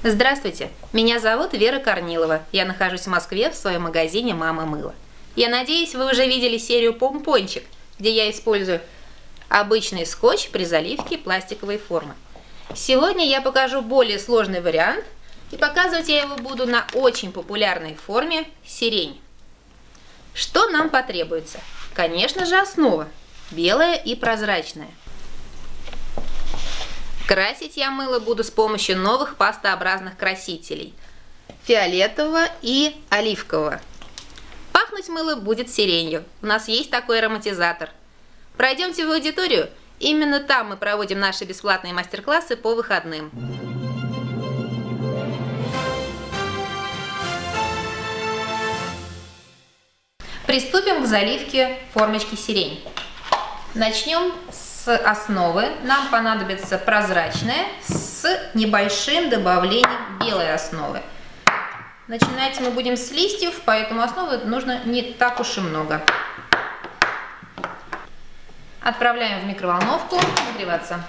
Здравствуйте, меня зовут Вера Корнилова. Я нахожусь в Москве в своем магазине «Мама мыла». Я надеюсь, вы уже видели серию «Помпончик», где я использую обычный скотч при заливке пластиковой формы. Сегодня я покажу более сложный вариант, и показывать я его буду на очень популярной форме сирень. Что нам потребуется? Конечно же, основа, белая и прозрачная. Красить я мыло буду с помощью новых пастообразных красителей – фиолетового и оливкового. Пахнуть мыло будет сиренью. У нас есть такой ароматизатор. Пройдемте в аудиторию. Именно там мы проводим наши бесплатные мастер-классы по выходным. Приступим к заливке формочки сирень. Начнем с основы. Нам понадобится прозрачная с небольшим добавлением белой основы. Начинать мы будем с листьев, поэтому основы нужно не так уж и много. Отправляем в микроволновку нагреваться.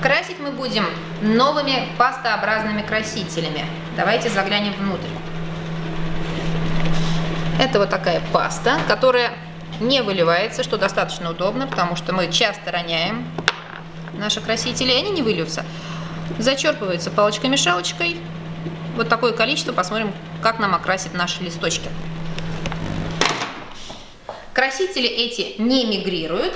Красить мы будем новыми пастообразными красителями. Давайте заглянем внутрь. Это вот такая паста, которая не выливается, что достаточно удобно, потому что мы часто роняем наши красители, и они не выльются. Зачерпывается палочкой-мешалочкой. Вот такое количество. Посмотрим, как нам окрасить наши листочки. Красители эти не мигрируют,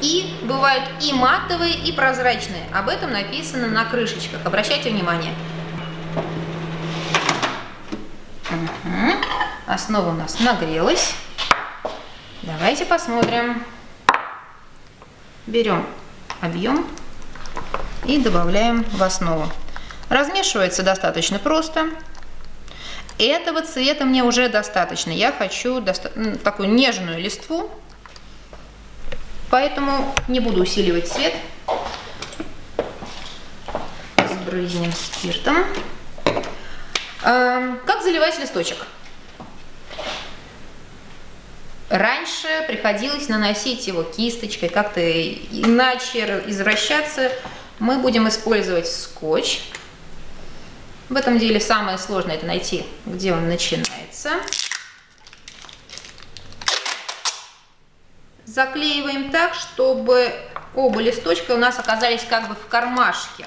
и бывают и матовые, и прозрачные. Об этом написано на крышечках. Обращайте внимание. Основа у нас нагрелась. Давайте посмотрим. Берем объем и добавляем в основу. Размешивается достаточно просто. Этого цвета мне уже достаточно. Я хочу такую нежную листву, поэтому не буду усиливать цвет. Сбрызнем спиртом. Как заливать листочек? Раньше приходилось наносить его кисточкой, как-то иначе извращаться. Мы будем использовать скотч. В этом деле самое сложное — это найти, где он начинается. Заклеиваем так, чтобы оба листочка у нас оказались как бы в кармашке.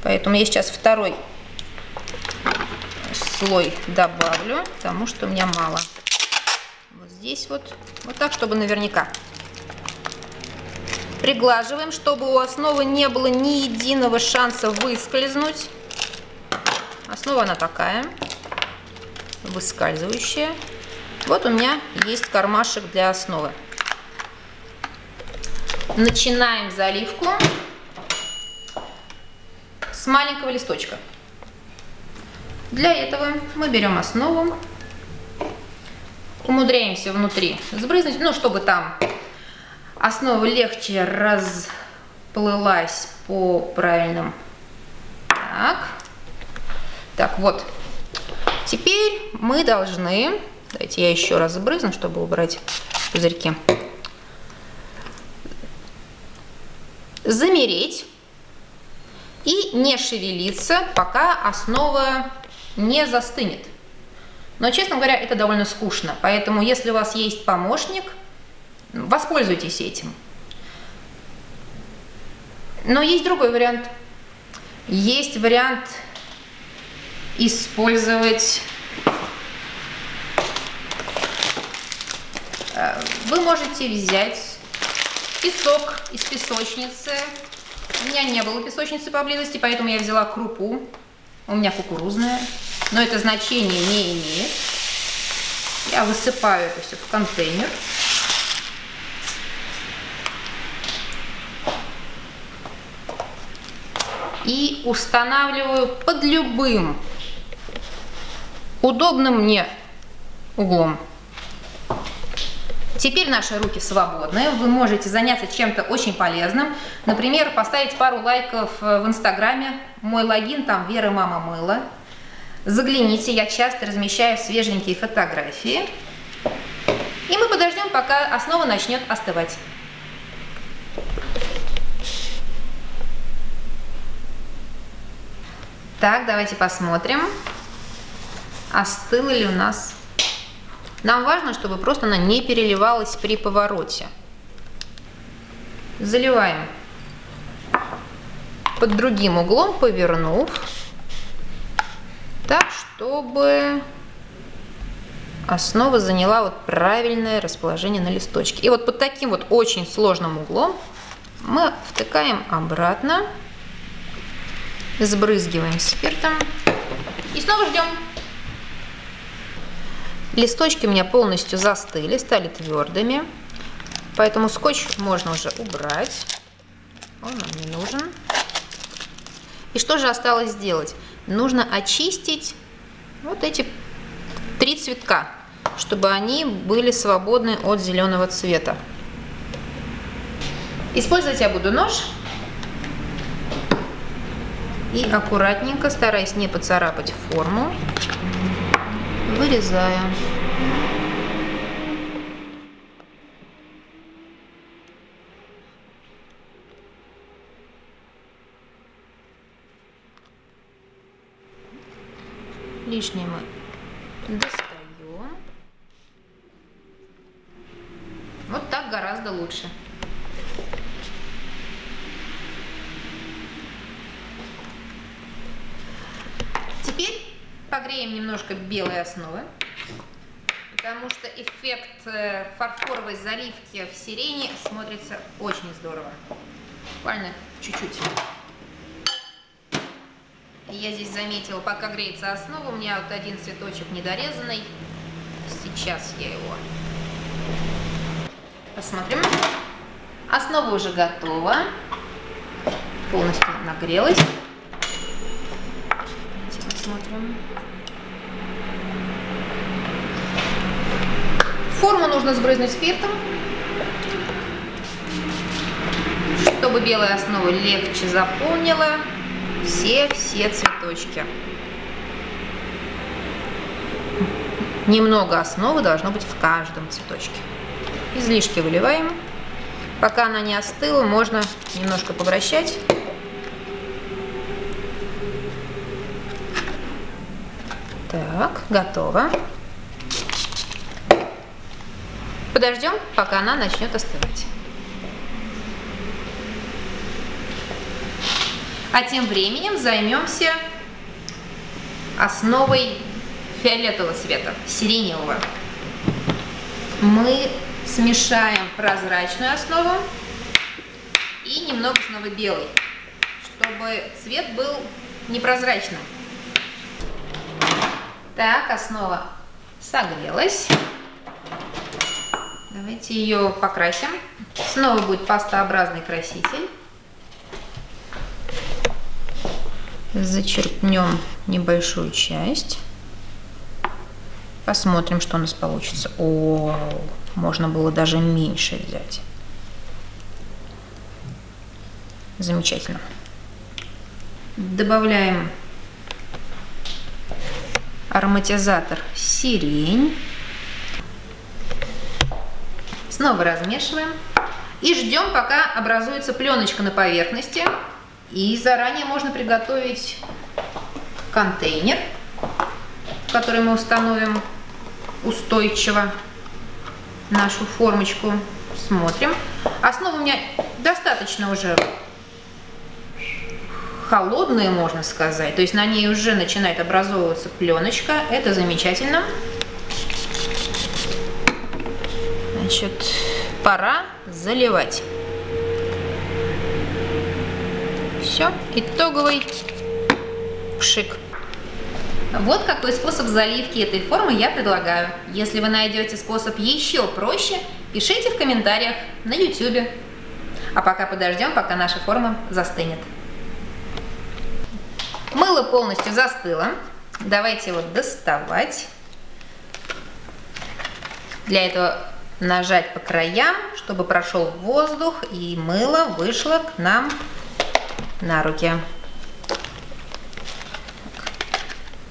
Поэтому я сейчас второй слой добавлю, потому что у меня мало. Вот здесь вот так, чтобы наверняка. Приглаживаем, чтобы у основы не было ни единого шанса выскользнуть. Основа она такая, выскальзывающая. Вот у меня есть кармашек для основы. Начинаем заливку с маленького листочка. Для этого мы берем основу, умудряемся внутри сбрызнуть, чтобы там основа легче расплылась по правильным. Так, вот. Теперь мы должны, давайте я еще раз сбрызну, чтобы убрать пузырьки, замереть и не шевелиться, пока основа не застынет. Но, честно говоря, это довольно скучно, поэтому если у вас есть помощник, воспользуйтесь этим. Но есть другой вариант. Есть вариант использовать... Вы можете взять песок из песочницы. У меня не было песочницы поблизости, поэтому я взяла крупу. У меня кукурузная, но это значение не имеет. Я высыпаю это все в контейнер. И устанавливаю под любым удобным мне углом. Теперь наши руки свободны. Вы можете заняться чем-то очень полезным. Например, поставить пару лайков в Инстаграме. Мой логин там Вера Мама Мыла. Загляните, я часто размещаю свеженькие фотографии. И мы подождем, пока основа начнет остывать. Так, давайте посмотрим, остыла ли у нас. Нам важно, чтобы просто она не переливалась при повороте. Заливаем под другим углом, повернув, так, чтобы основа заняла вот правильное расположение на листочке. И вот под таким вот очень сложным углом мы втыкаем обратно, сбрызгиваем спиртом и снова ждем. Листочки у меня полностью застыли, стали твердыми, поэтому скотч можно уже убрать. Он нам не нужен. И что же осталось сделать? Нужно очистить вот эти 3 цветка, чтобы они были свободны от зеленого цвета. Использовать я буду нож. И аккуратненько, стараясь не поцарапать форму, вырезаю. Лишнее мы достаем. Вот так гораздо лучше. Теперь погреем немножко белой основы, потому что эффект фарфоровой заливки в сирени смотрится очень здорово. Буквально чуть-чуть. Я здесь заметила, пока греется основа, у меня вот один цветочек недорезанный. Сейчас я его посмотрим. Основа уже готова, полностью нагрелась. Посмотрим. Форму нужно сбрызнуть спиртом, чтобы белая основа легче заполнила все цветочки. Немного основы должно быть в каждом цветочке. Излишки выливаем. Пока она не остыла, можно немножко повращать. Так, готово. Подождем, пока она начнет остывать. А тем временем займемся основой фиолетового цвета, сиреневого. Мы смешаем прозрачную основу и немного основы белой, чтобы цвет был непрозрачным. Так, основа согрелась. Давайте ее покрасим. Снова будет пастообразный краситель. Зачерпнем небольшую часть. Посмотрим, что у нас получится. О, можно было даже меньше взять. Замечательно. Добавляем ароматизатор сирень. Снова размешиваем. И ждем, пока образуется пленочка на поверхности. И заранее можно приготовить контейнер, в который мы установим устойчиво нашу формочку. Смотрим. Основа у меня достаточно уже холодная, можно сказать. То есть на ней уже начинает образовываться пленочка. Это замечательно. Значит, пора заливать. Все, итоговый пшик. Вот какой способ заливки этой формы я предлагаю. Если вы найдете способ еще проще, пишите в комментариях на YouTube. А пока подождем, пока наша форма застынет. Мыло полностью застыло. Давайте его доставать. Для этого нажать по краям, чтобы прошел воздух и мыло вышло к нам на руки.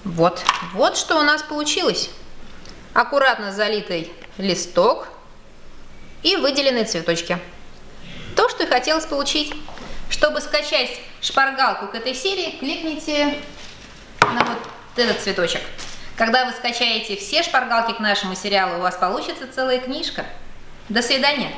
Вот что у нас получилось. Аккуратно залитый листок и выделенные цветочки. То, что и хотелось получить. Чтобы скачать шпаргалку к этой серии, кликните на вот этот цветочек. Когда вы скачаете все шпаргалки к нашему сериалу, у вас получится целая книжка. До свидания!